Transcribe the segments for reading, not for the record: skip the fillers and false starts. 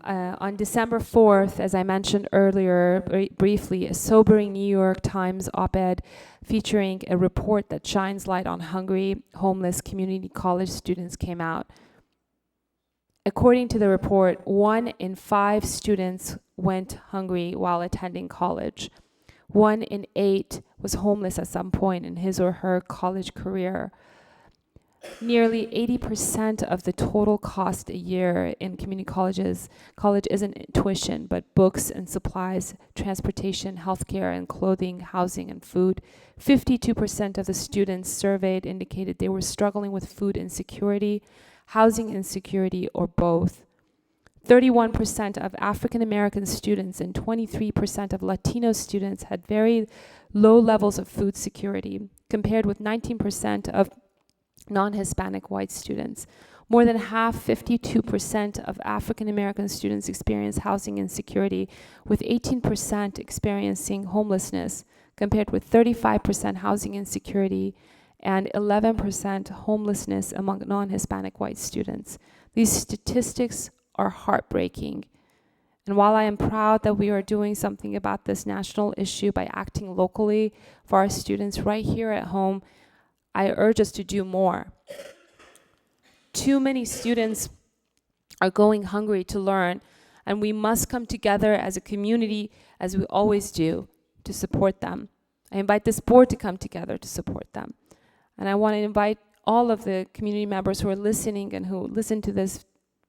On December 4th, as I mentioned earlier briefly, a sobering New York Times op-ed featuring a report that shines light on hungry, homeless community college students came out. According to the report, 1 in 5 students went hungry while attending college. 1 in 8 was homeless at some point in his or her college career. Nearly 80% of the total cost a year in community colleges, college isn't tuition, but books and supplies, transportation, healthcare, and clothing, housing, and food. 52% of the students surveyed indicated they were struggling with food insecurity, housing insecurity, or both. 31% of African American students and 23% of Latino students had very low levels of food security, compared with 19% of non-Hispanic white students. More than half, 52% of African American students experience housing insecurity, with 18% experiencing homelessness, compared with 35% housing insecurity and 11% homelessness among non-Hispanic white students. These statistics are heartbreaking. And while I am proud that we are doing something about this national issue by acting locally for our students right here at home, I urge us to do more. Too many students are going hungry to learn, and we must come together as a community, as we always do, to support them. I invite this board to come together to support them. And I want to invite all of the community members who are listening and who listen to this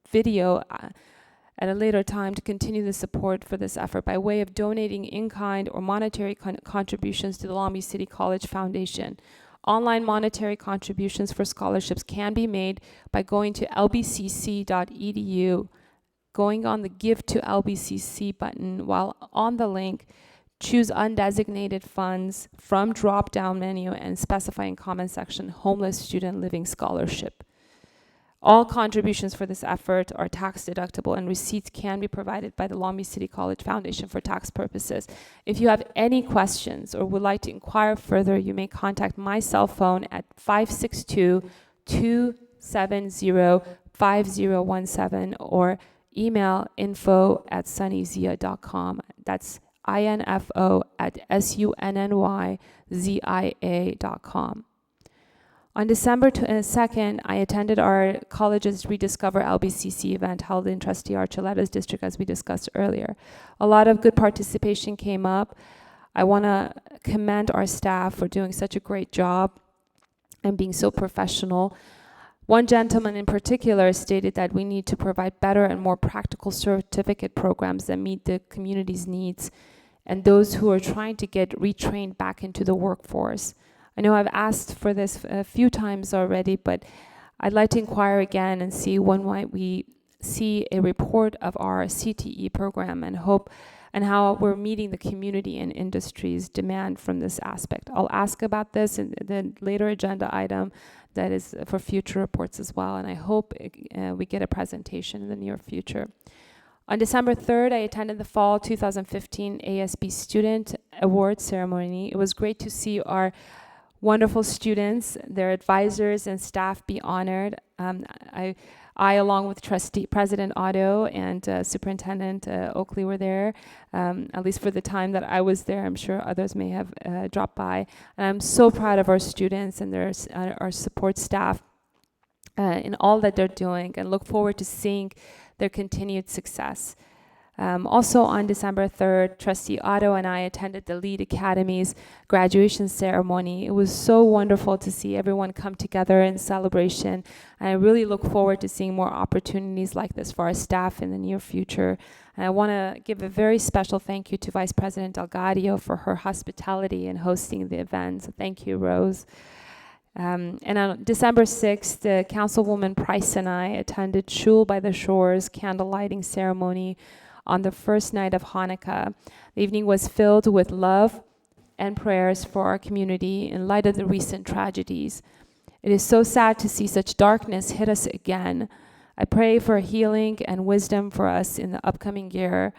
video at a later time to continue the support for this effort by way of donating in-kind or monetary contributions to the Long Beach City College Foundation. Online monetary contributions for scholarships can be made by going to lbcc.edu, going on the Give to LBCC button. While on the link, choose undesignated funds from drop-down menu and specify in comment section Homeless Student Living Scholarship. All contributions for this effort are tax deductible, and receipts can be provided by the Long Beach City College Foundation for tax purposes. If you have any questions or would like to inquire further, you may contact my cell phone at 562-270-5017 or email info@sunnyzia.com. That's info@sunnyzia.com. On December 2nd, I attended our college's Rediscover LBCC event held in Trustee Archuleta's district, as we discussed earlier. A lot of good participation came up. I want to commend our staff for doing such a great job and being so professional. One gentleman in particular stated that we need to provide better and more practical certificate programs that meet the community's needs and those who are trying to get retrained back into the workforce. I know I've asked for this a few times already, but I'd like to inquire again and see when might we see a report of our CTE program and hope and how we're meeting the community and industry's demand from this aspect. I'll ask about this in the later agenda item that is for future reports as well, and I hope we get a presentation in the near future. On December 3rd, I attended the Fall 2015 ASB Student Awards Ceremony. It was great to see our wonderful students, their advisors and staff be honored. I along with President Otto and Superintendent Oakley were there, at least for the time that I was there. I'm sure others may have dropped by. And I'm so proud of our students and our support staff in all that they're doing, and look forward to seeing their continued success. Also on December 3rd, Trustee Otto and I attended the Lead Academy's graduation ceremony. It was so wonderful to see everyone come together in celebration, and I really look forward to seeing more opportunities like this for our staff in the near future. And I want to give a very special thank you to Vice President Delgadio for her hospitality in hosting the event. So thank you, Rose. And on December 6th, Councilwoman Price and I attended Shul by the Shores candle lighting ceremony on the first night of Hanukkah. The evening was filled with love and prayers for our community in light of the recent tragedies. It is so sad to see such darkness hit us again. I pray for healing and wisdom for us in the upcoming year,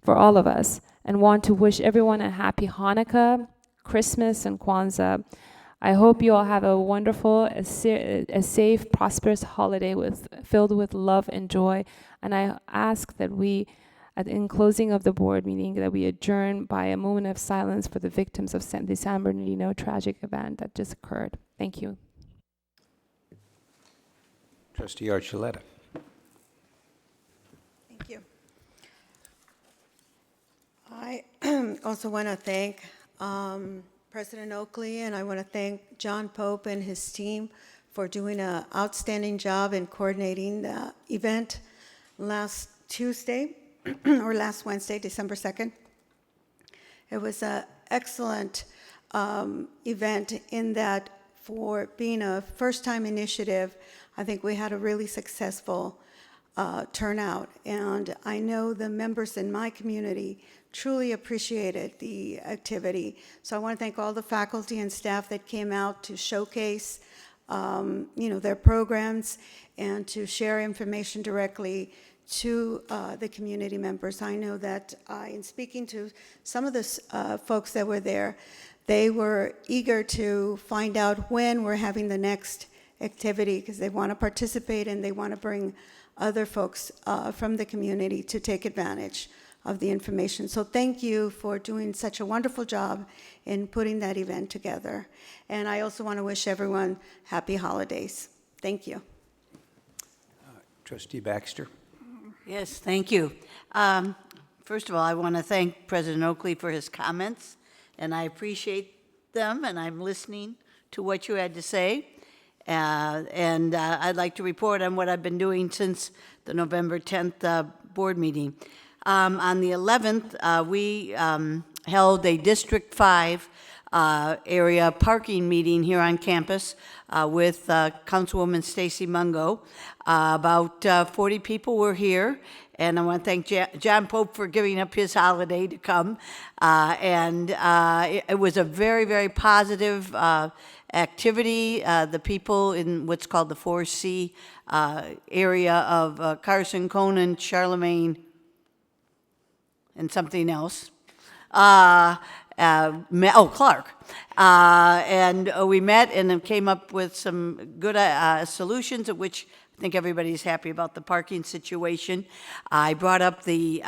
for all of us, and want to wish everyone a happy Hanukkah, Christmas, and Kwanzaa. I hope you all have a wonderful, a safe, prosperous holiday filled with love and joy. And I ask that we, in closing of the board meeting, that we adjourn by a moment of silence for the victims of the San Bernardino tragic event that just occurred. Thank you. Trustee Archuleta. Thank you. I also want to thank President Oakley, and I want to thank John Pope and his team for doing an outstanding job in coordinating the event last Tuesday, or last Wednesday, December 2nd. It was an excellent event in that for being a first-time initiative, I think we had a really successful turnout. And I know the members in my community truly appreciated the activity. So I want to thank all the faculty and staff that came out to showcase their programs and to share information directly to the community members. I know that in speaking to some of the folks that were there, they were eager to find out when we're having the next activity because they want to participate and they want to bring other folks from the community to take advantage of the information. So thank you for doing such a wonderful job in putting that event together. And I also want to wish everyone happy holidays. Thank you. Trustee Baxter. Yes, thank you. First of all, I want to thank President Oakley for his comments, and I appreciate them, and I'm listening to what you had to say. I'd like to report on what I've been doing since the November 10th board meeting. On the 11th, we held a District 5 area parking meeting here on campus with Councilwoman Stacy Mungo. About 40 people were here, and I want to thank John Pope for giving up his holiday to come. It was a very, very positive activity. The people in what's called the 4C area of Carson, Conan, Charlemagne, and something else. Clark. We met and came up with some good solutions, of which I think everybody's happy about the parking situation. I brought up the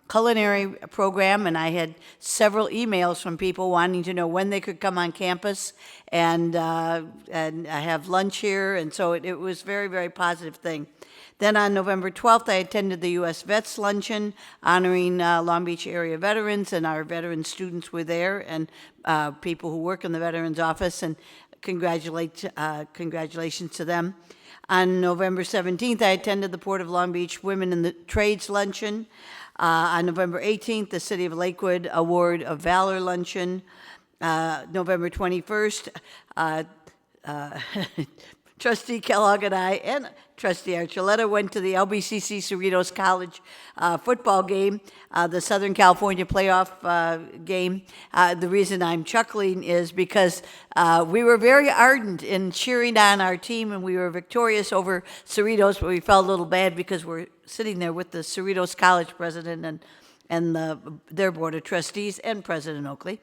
culinary program, and I had several emails from people wanting to know when they could come on campus and have lunch here, and so it was a very, very positive thing. Then on November 12th, I attended the U.S. Vets Luncheon honoring Long Beach area veterans, and our veteran students were there, and people who work in the Veterans Office, and congratulations to them. On November 17th, I attended the Port of Long Beach Women in the Trades Luncheon. On November 18th, the City of Lakewood Award of Valor Luncheon. November 21st, Trustee Kellogg and I and Trustee Archuleta went to the LBCC Cerritos College football game, the Southern California playoff game. The reason I'm chuckling is because we were very ardent in cheering on our team, and we were victorious over Cerritos, but we felt a little bad because we're sitting there with the Cerritos College president and their board of trustees and President Oakley.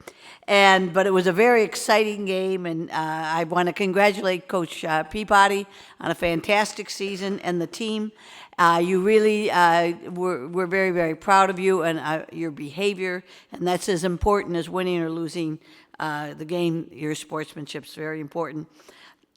But it was a very exciting game, and I want to congratulate Coach Peabody on a fantastic season and the team. You really we're very, very proud of you and your behavior, and that's as important as winning or losing the game. Your sportsmanship is very important.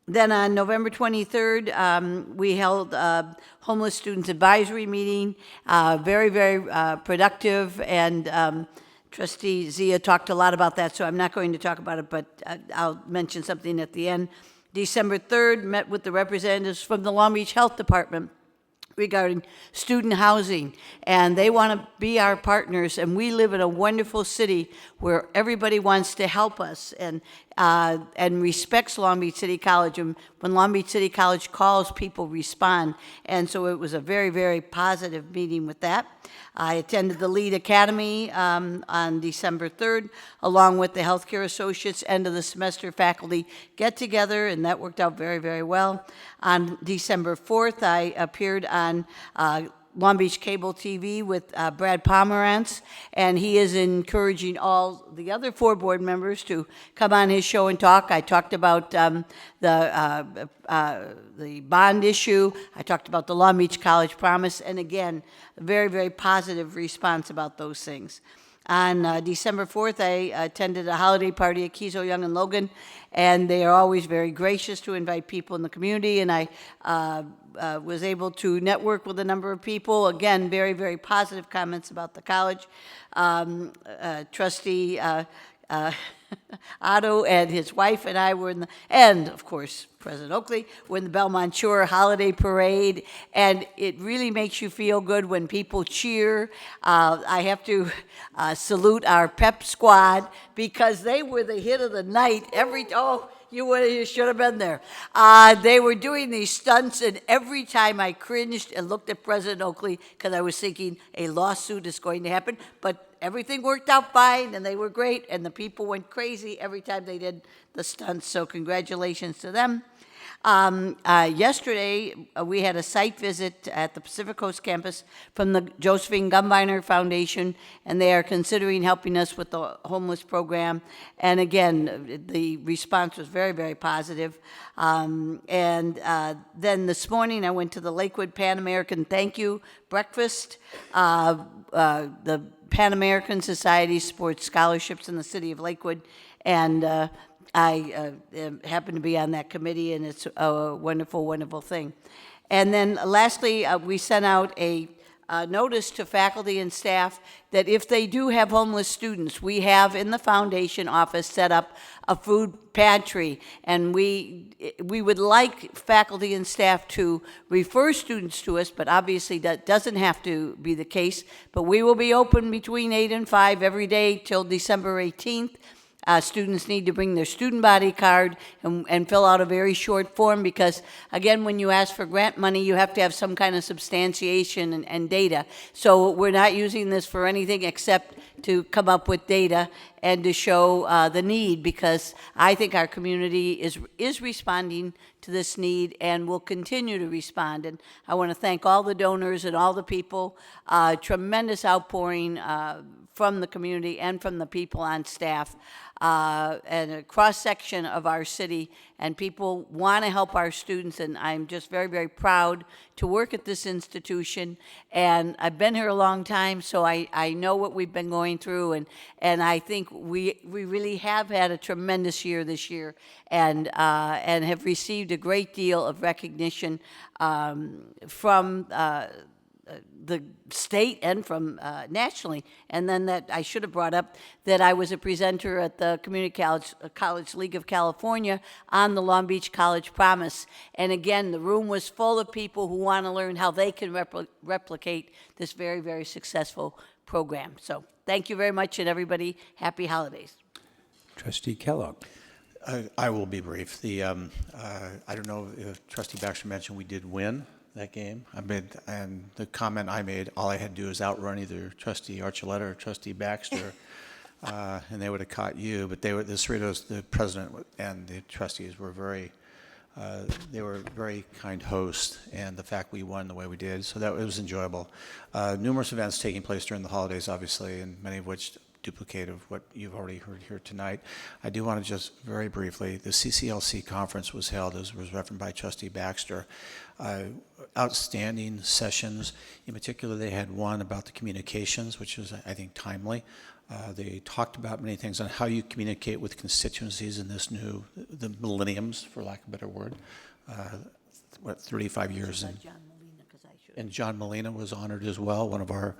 Then on November 23rd, we held a homeless students advisory meeting, very, very productive, and Trustee Zia talked a lot about that, so I'm not going to talk about it, but I'll mention something at the end. December 3rd, met with the representatives from the Long Beach Health Department regarding student housing, and they want to be our partners, and we live in a wonderful city where everybody wants to help us and respects Long Beach City College, and when Long Beach City College calls, people respond, and so it was a very, very positive meeting with that. I attended the LEAD Academy on December 3rd, along with the Healthcare Associates end of the semester faculty get-together, and that worked out very, very well. On December 4th, I appeared on Long Beach Cable TV with Brad Pomerantz, and he is encouraging all the other 4 board members to come on his show and talk. I talked about the bond issue. I talked about the Long Beach College Promise, and again, a very, very positive response about those things. On December 4th, I attended a holiday party at Kiso Young and Logan, and they are always very gracious to invite people in the community, and I was able to network with a number of people. Again, very, very positive comments about the college. Trustee Otto and his wife and I were in the, and of course, President Oakley, were in the Belmont Shore Holiday Parade, and it really makes you feel good when people cheer. I have to salute our pep squad because they were the hit of the night you should have been there. They were doing these stunts, and every time I cringed and looked at President Oakley because I was thinking a lawsuit is going to happen, but everything worked out fine, and they were great, and the people went crazy every time they did the stunts, so congratulations to them. Yesterday, we had a site visit at the Pacific Coast campus from the Josephine Gumbeiner Foundation, and they are considering helping us with the homeless program. And again, the response was very, very positive. Then this morning, I went to the Lakewood Pan American Thank You Breakfast. The Pan American Society supports scholarships in the city of Lakewood, and I happen to be on that committee, and it's a wonderful, wonderful thing. And then lastly, we sent out a notice to faculty and staff that if they do have homeless students, we have in the foundation office set up a food pantry, and we would like faculty and staff to refer students to us, but obviously that doesn't have to be the case. But we will be open between 8 and 5 every day till December 18th. Students need to bring their student body card and fill out a very short form because, again, when you ask for grant money, you have to have some kind of substantiation and data. So we're not using this for anything except to come up with data and to show the need, because I think our community is responding to this need and will continue to respond. And I want to thank all the donors and all the people, tremendous outpouring from the community and from the people on staff, and a cross-section of our city, and people want to help our students, and I'm just very, very proud to work at this institution, and I've been here a long time, so I know what we've been going through, and I think we really have had a tremendous year this year, and have received a great deal of recognition from the state and from nationally. And then that I should have brought up that I was a presenter at the Community College League of California on the Long Beach College Promise. And again, the room was full of people who want to learn how they can replicate this very, very successful program. So thank you very much, and everybody, happy holidays. Trustee Kellogg. I will be brief. I don't know if Trustee Baxter mentioned we did win that game. And the comment I made, all I had to do is outrun either Trustee Archuleta or Trustee Baxter, and they would have caught you. But the Cerritos, the president and the trustees were very kind hosts, and the fact we won the way we did, so that it was enjoyable. Numerous events taking place during the holidays, obviously, and many of which duplicate of what you've already heard here tonight. I do want to just very briefly, the CCLC conference was held, as was referenced by Trustee Baxter. Outstanding sessions. In particular, they had one about the communications, which was, I think, timely. They talked about many things on how you communicate with constituencies in this the millenniums, for lack of a better word. 35 years. And John Molina was honored as well, one of our,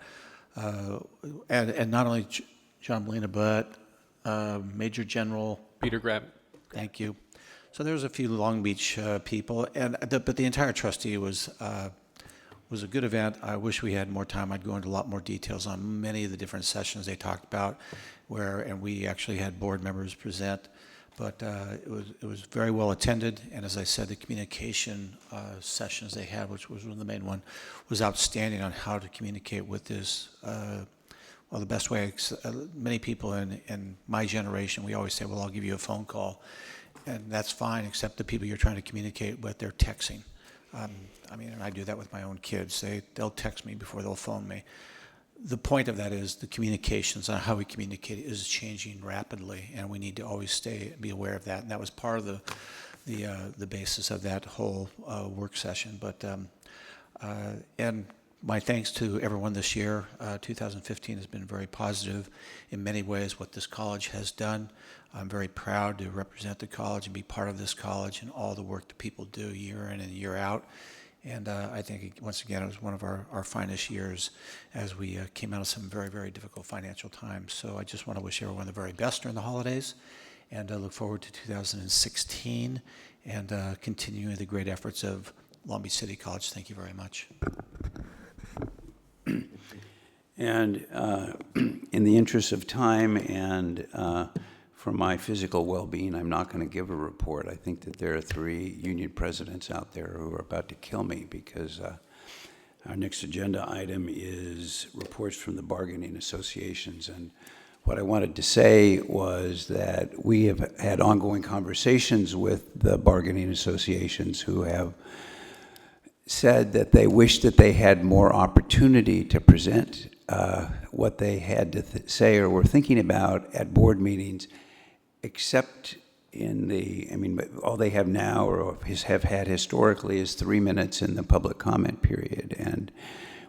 and not only John Molina, but Major General Peter Grab. Thank you. So there was a few Long Beach people, but the entire trustee was a good event. I wish we had more time. I'd go into a lot more details on many of the different sessions they talked about, and we actually had board members present. But it was very well attended, and as I said, the communication sessions they had, which was one of the main one, was outstanding on how to communicate with this. Well, the best way, many people in my generation, we always say, well, I'll give you a phone call. And that's fine, except the people you're trying to communicate with, they're texting. I mean, and I do that with my own kids. They'll text me before they'll phone me. The point of that is the communications on how we communicate is changing rapidly, and we need to always be aware of that. And that was part of the basis of that whole work session. But and my thanks to everyone this year. 2015 has been very positive in many ways. What this college has done, I'm very proud to represent the college and be part of this college and all the work that people do year in and year out. And I think, once again, it was one of our finest years as we came out of some very, very difficult financial times. So I just want to wish everyone the very best during the holidays, and I look forward to 2016 and continuing the great efforts of Long Beach City College. Thank you very much. And in the interest of time and for my physical well-being, I'm not going to give a report. I think that there are 3 union presidents out there who are about to kill me because our next agenda item is reports from the bargaining associations. And what I wanted to say was that we have had ongoing conversations with the bargaining associations who have said that they wish that they had more opportunity to present what they had to say or were thinking about at board meetings, except all they have now or have had historically is 3 minutes in the public comment period. And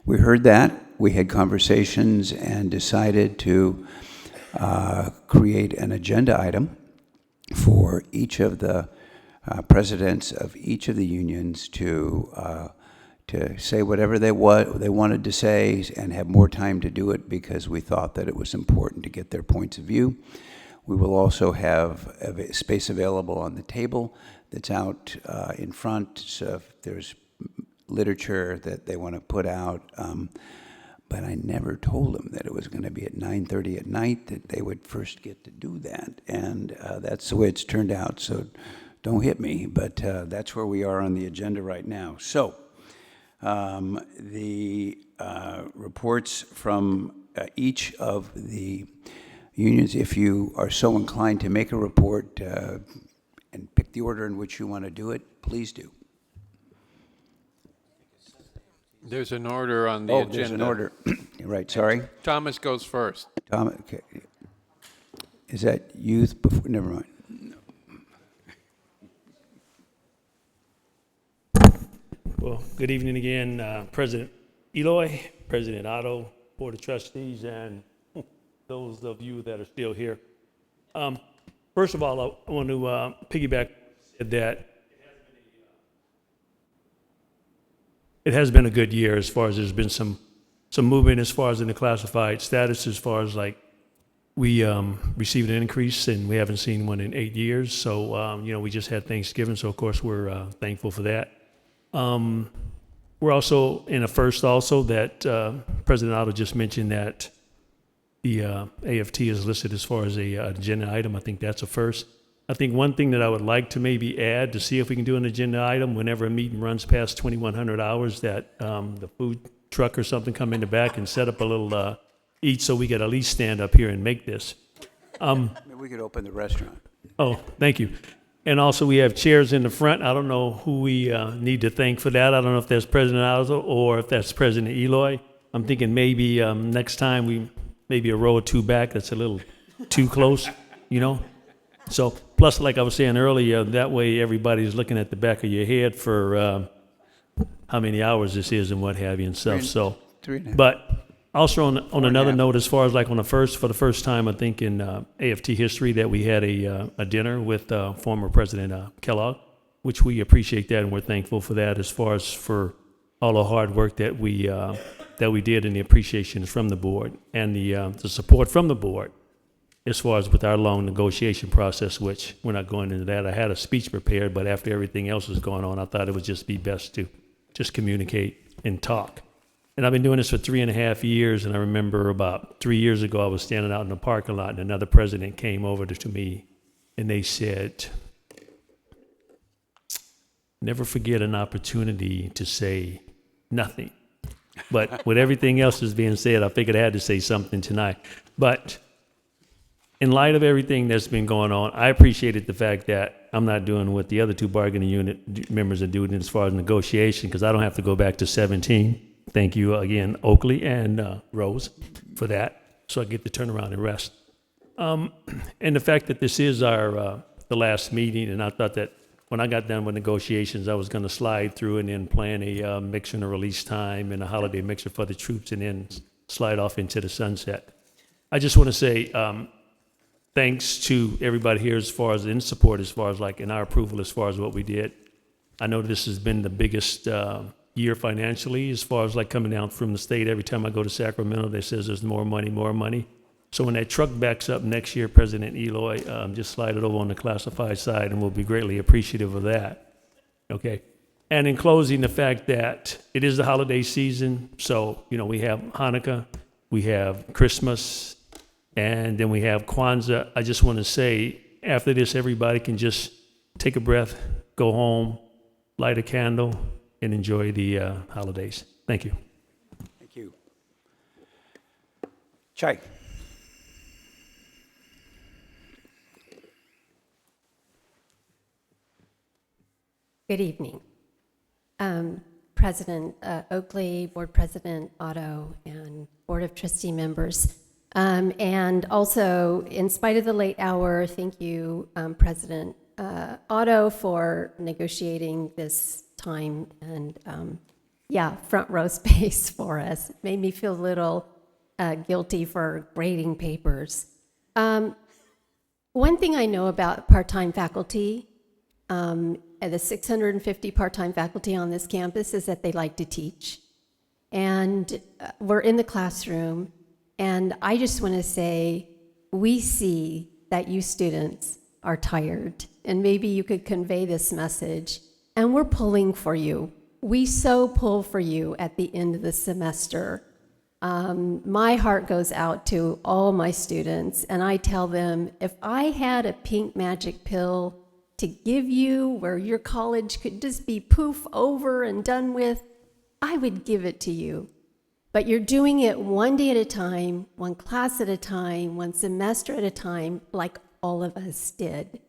we heard that. We had conversations and decided to create an agenda item for each of the presidents of each of the unions to say whatever they wanted to say and have more time to do it because we thought that it was important to get their points of view. We will also have space available on the table that's out in front. So if there's literature that they want to put out, but I never told them that it was going to be at 9:30 at night that they would first get to do that. And that's the way it's turned out. So don't hit me, but that's where we are on the agenda right now. So the reports from each of the unions, if you are so inclined to make a report and pick the order in which you want to do it, please do. There's an order on the agenda. There's an order. Right, sorry. Thomas goes first. Tom, okay. Is that youth before? Never mind. Well, good evening again, President Eloy, President Otto, Board of Trustees, and those of you that are still here. First of all, I want to piggyback that it has been a good year as far as there's been some movement as far as in the classified status, as far as like we received an increase and we haven't seen one in 8 years. So, we just had Thanksgiving, so of course we're thankful for that. We're also in a first also that President Otto just mentioned that the AFT is listed as far as a agenda item. I think that's a first. I think one thing that I would like to maybe add to see if we can do an agenda item whenever a meeting runs past 2,100 hours, that the food truck or something come in the back and set up a little eat so we could at least stand up here and make this. Maybe we could open the restaurant. Oh, thank you. And also we have chairs in the front. I don't know who we need to thank for that. I don't know if that's President Alzo or if that's President Eloy. I'm thinking maybe next time maybe a row or two back. That's a little too close, So plus, like I was saying earlier, that way everybody's looking at the back of your head for how many hours this is and what have you and stuff. So, 3.5. but also on another note, as far as like for the first time, I think in AFT history that we had a dinner with former President Kellogg, which we appreciate that and we're thankful for that, as far as for all the hard work that we did and the appreciation from the board and the support from the board as far as with our long negotiation process, which we're not going into that. I had a speech prepared, but after everything else was going on, I thought it would just be best to just communicate and talk. And I've been doing this for 3.5 years, and I remember about 3 years ago, I was standing out in the parking lot, and another president came over to me, and they said, never forget an opportunity to say nothing. But with everything else that's being said, I figured I had to say something tonight. But in light of everything that's been going on, I appreciated the fact that I'm not doing what the other two bargaining unit members are doing as far as negotiation, because I don't have to go back to 17. Thank you again, Oakley and Rose, for that, so I get to turn around and rest. And the fact that this is our the last meeting, and I thought that when I got done with negotiations, I was going to slide through and then plan a mixer and a release time and a holiday mixer for the troops, and then slide off into the sunset. I just want to say thanks to everybody here as far as in support, as far as like in our approval, as far as what we did. I know this has been the biggest year financially, as far as like coming down from the state. Every time I go to Sacramento, they says there's more money, more money. So when that truck backs up next year, President Eloy, just slide it over on the classified side, and we'll be greatly appreciative of that. Okay. And in closing, the fact that it is the holiday season, so we have Hanukkah, we have Christmas, and then we have Kwanzaa. I just want to say, after this, everybody can just take a breath, go home, light a candle, and enjoy the holidays. Thank you. Thank you. Chai. Good evening. President Oakley, Board President Otto, and Board of Trustee members. And also, in spite of the late hour, thank you, President Otto, for negotiating this time and, front row space for us. It made me feel a little guilty for grading papers. One thing I know about part-time faculty, the 650 part-time faculty on this campus, is that they like to teach. And we're in the classroom, and I just want to say, we see that you students are tired, and maybe you could convey this message, and we're pulling for you. We so pull for you at the end of the semester. My heart goes out to all my students, and I tell them, if I had a pink magic pill to give you where your college could just be poof over and done with, I would give it to you. But you're doing it one day at a time, one class at a time, one semester at a time, like all of us did.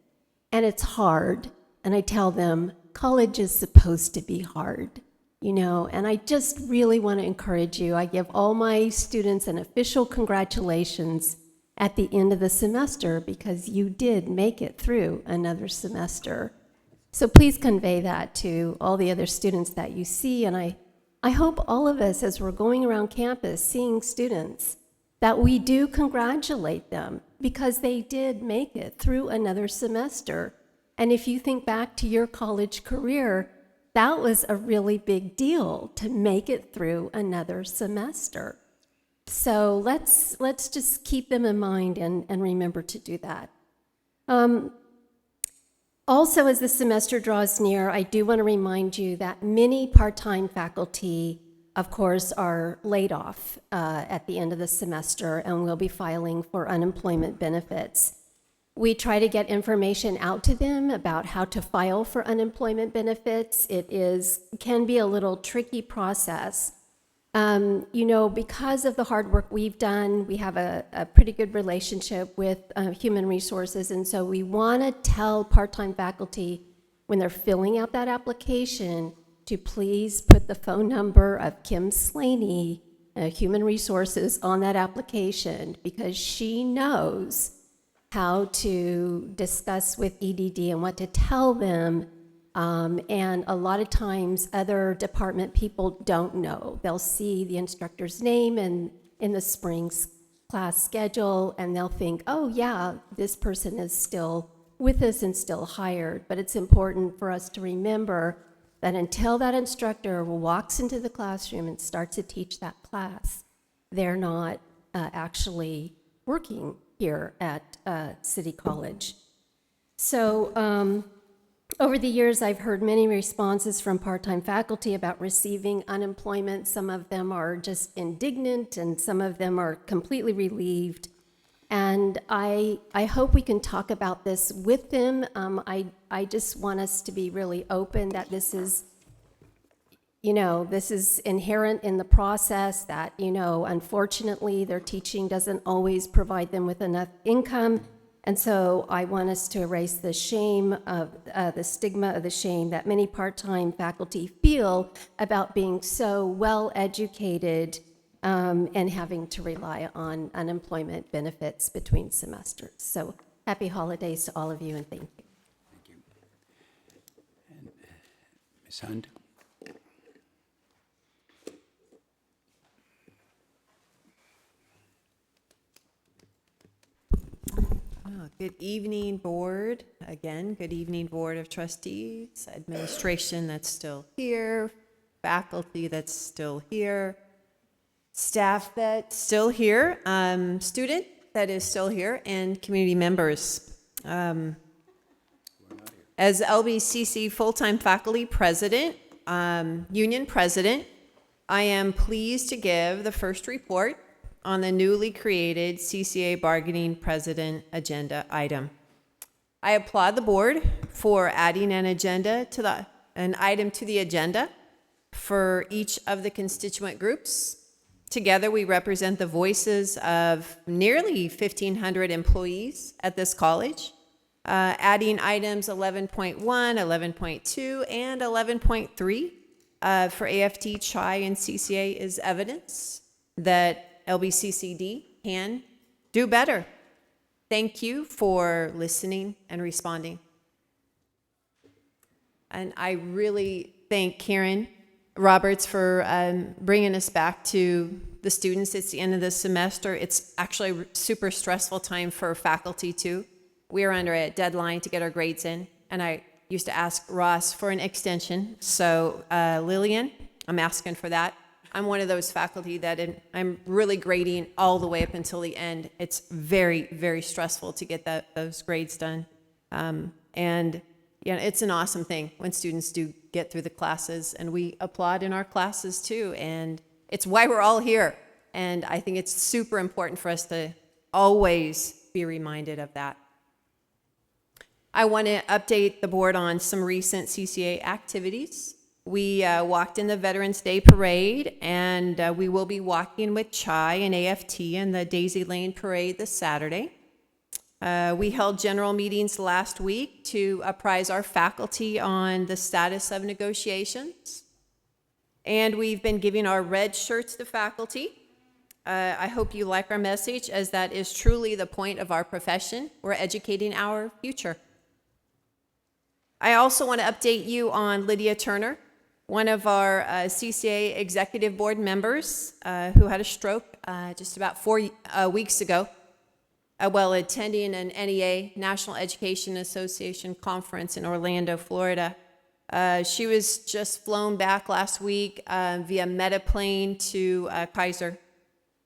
And it's hard. And I tell them, college is supposed to be hard, and I just really want to encourage you. I give all my students an official congratulations at the end of the semester, because you did make it through another semester. So please convey that to all the other students that you see. And I hope all of us, as we're going around campus seeing students, that we do congratulate them, because they did make it through another semester. And if you think back to your college career, that was a really big deal to make it through another semester. So let's just keep them in mind and remember to do that. Also, as the semester draws near, I do want to remind you that many part-time faculty, of course, are laid off at the end of the semester and will be filing for unemployment benefits. We try to get information out to them about how to file for unemployment benefits. It can be a little tricky process. Because of the hard work we've done, we have a pretty good relationship with Human Resources, and so we want to tell part-time faculty when they're filling out that application to please put the phone number of Kim Slaney, Human Resources, on that application, because she knows how to discuss with EDD and what to tell them. And a lot of times other department people don't know. They'll see the instructor's name in the spring's class schedule, and they'll think, oh yeah, this person is still with us and still hired. But it's important for us to remember that until that instructor walks into the classroom and starts to teach that class, they're not actually working here at City College. So, over the years, I've heard many responses from part-time faculty about receiving unemployment. Some of them are just indignant, and some of them are completely relieved. And I hope we can talk about this with them. I just want us to be really open that this is, you know, this is inherent in the process that, you know, unfortunately, their teaching doesn't always provide them with enough income. And so I want us to erase the shame of the stigma of the shame that many part-time faculty feel about being so well-educated and having to rely on unemployment benefits between semesters. So happy holidays to all of you, and thank you. Thank you. And Ms. Hund? Good evening, board. Again, good evening, Board of Trustees, administration that's still here, faculty that's still here, staff that's still here, student that is still here, and community members. As LBCC full-time faculty president, union president, I am pleased to give the first report on the newly created CCA bargaining president agenda item. I applaud the board for adding an item to the agenda for each of the constituent groups. Together, we represent the voices of nearly 1,500 employees at this college. Adding items 11.1, 11.2, and 11.3 for AFT, CHI, and CCA is evidence that LBCCD can do better. Thank you for listening and responding. And I really thank Karen Roberts for bringing us back to the students. It's the end of the semester. It's actually a super stressful time for faculty too. We are under a deadline to get our grades in, and I used to ask Ross for an extension. So Lillian, I'm asking for that. I'm one of those faculty that I'm really grading all the way up until the end. It's very, very stressful to get those grades done. And yeah, it's an awesome thing when students do get through the classes, and we applaud in our classes too. And it's why we're all here. And I think it's super important for us to always be reminded of that. I want to update the board on some recent CCA activities. We walked in the Veterans Day Parade, and we will be walking with CHI and AFT in the Daisy Lane Parade this Saturday. We held general meetings last week to apprise our faculty on the status of negotiations. And we've been giving our red shirts to faculty. I hope you like our message, as that is truly the point of our profession. We're educating our future. I also want to update you on Lydia Turner, one of our CCA executive board members who had a stroke just about 4 weeks ago while attending an NEA, National Education Association conference in Orlando, Florida. She was just flown back last week via Metaplane to Kaiser.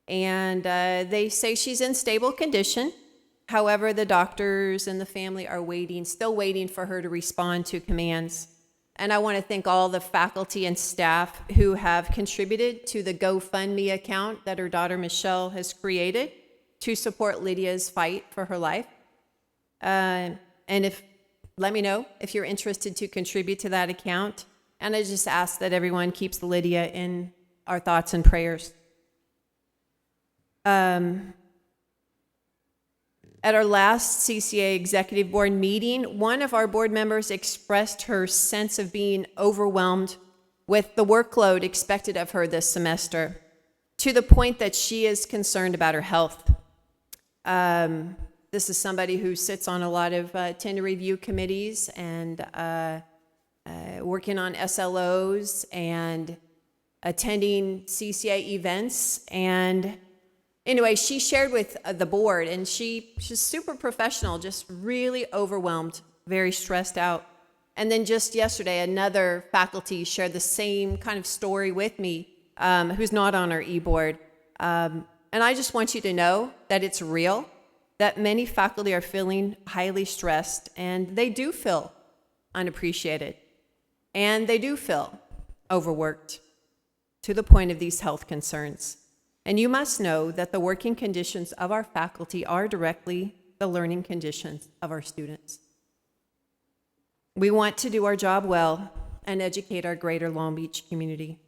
And they say she's in stable condition. However, the doctors and the family are still waiting for her to respond to commands. And I want to thank all the faculty and staff who have contributed to the GoFundMe account that her daughter Michelle has created to support Lydia's fight for her life. And let me know if you're interested to contribute to that account. And I just ask that everyone keeps Lydia in our thoughts and prayers. At our last CCA Executive Board meeting, one of our board members expressed her sense of being overwhelmed with the workload expected of her this semester, to the point that she is concerned about her health. This is somebody who sits on a lot of tender review committees and working on SLOs and attending CCA events. And anyway, she shared with the board, and she's super professional, just really overwhelmed, very stressed out. And then just yesterday, another faculty shared the same kind of story with me, who's not on our e-board. And I just want you to know that it's real, that many faculty are feeling highly stressed, and they do feel unappreciated, and they do feel overworked to the point of these health concerns. And you must know that the working conditions of our faculty are directly the learning conditions of our students. We want to do our job well, and educate our greater Long Beach community.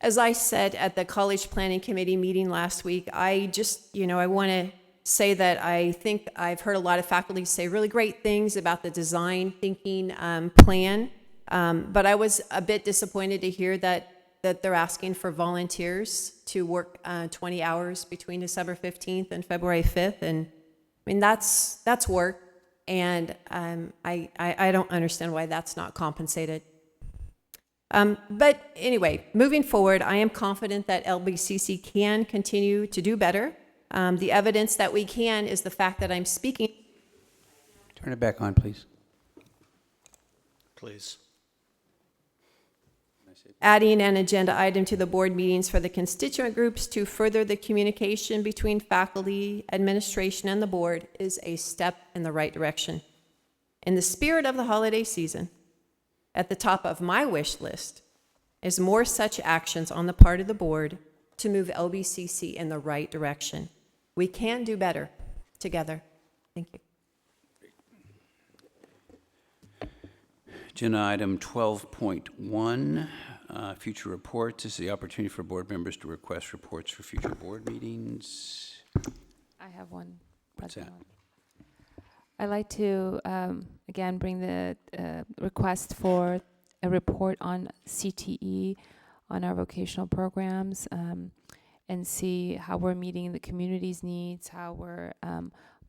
As I said at the College Planning Committee meeting last week, I want to say that I think I've heard a lot of faculty say really great things about the design thinking plan, but I was a bit disappointed to hear that they're asking for volunteers to work 20 hours between December 15th and February 5th, and I mean that's work, and I don't understand why that's not compensated. But anyway, moving forward, I am confident that LBCC can continue to do better. The evidence that we can is the fact that I'm speaking. Turn it back on, please. Please. Adding an agenda item to the board meetings for the constituent groups to further the communication between faculty, administration, and the board is a step in the right direction. In the spirit of the holiday season, at the top of my wish list is more such actions on the part of the board to move LBCC in the right direction. We can do better together. Thank you. Agenda item 12.1, future reports. This is the opportunity for board members to request reports for future board meetings. I have one. What's that? I'd like to, again, bring the request for a report on CTE, on our vocational programs, and see how we're meeting the community's needs, how we're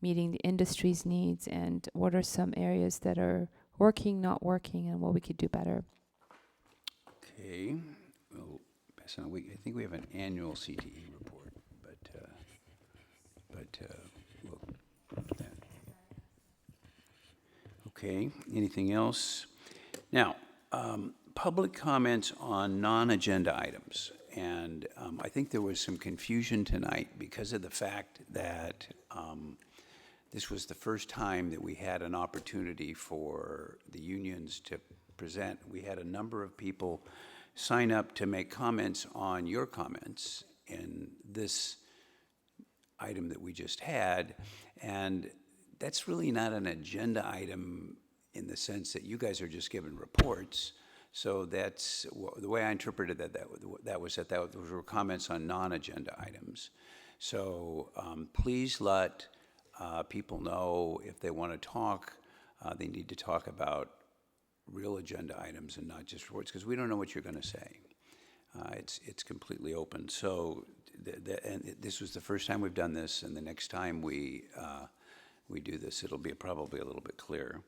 meeting the industry's needs, and what are some areas that are working, not working, and what we could do better. Okay. Well, pass on. I think we have an annual CTE report, but we'll put that. Okay, anything else? Now, public comments on non-agenda items. And I think there was some confusion tonight because of the fact that this was the first time that we had an opportunity for the unions to present. We had a number of people sign up to make comments on your comments in this item that we just had. And that's really not an agenda item in the sense that you guys are just given reports. So that's the way I interpreted that was those were comments on non-agenda items. So please let people know if they want to talk, they need to talk about real agenda items and not just reports, because we don't know what you're going to say. It's completely open. So and this was the first time we've done this, and the next time we do this, it'll be probably a little bit clearer.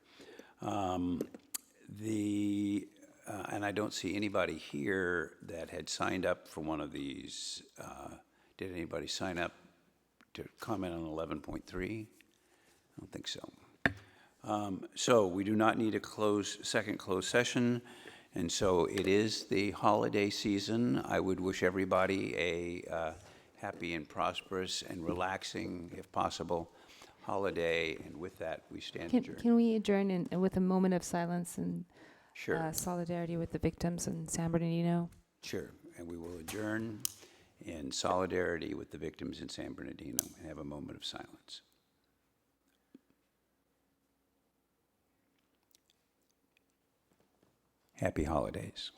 And I don't see anybody here that had signed up for one of these. Did anybody sign up to comment on 11.3? I don't think so. So we do not need a second closed session. And so it is the holiday season. I would wish everybody a happy and prosperous and relaxing, if possible, holiday. And with that, we stand adjourned. Can we adjourn with a moment of silence and Sure. solidarity with the victims in San Bernardino? Sure. And we will adjourn in solidarity with the victims in San Bernardino and have a moment of silence. Happy holidays.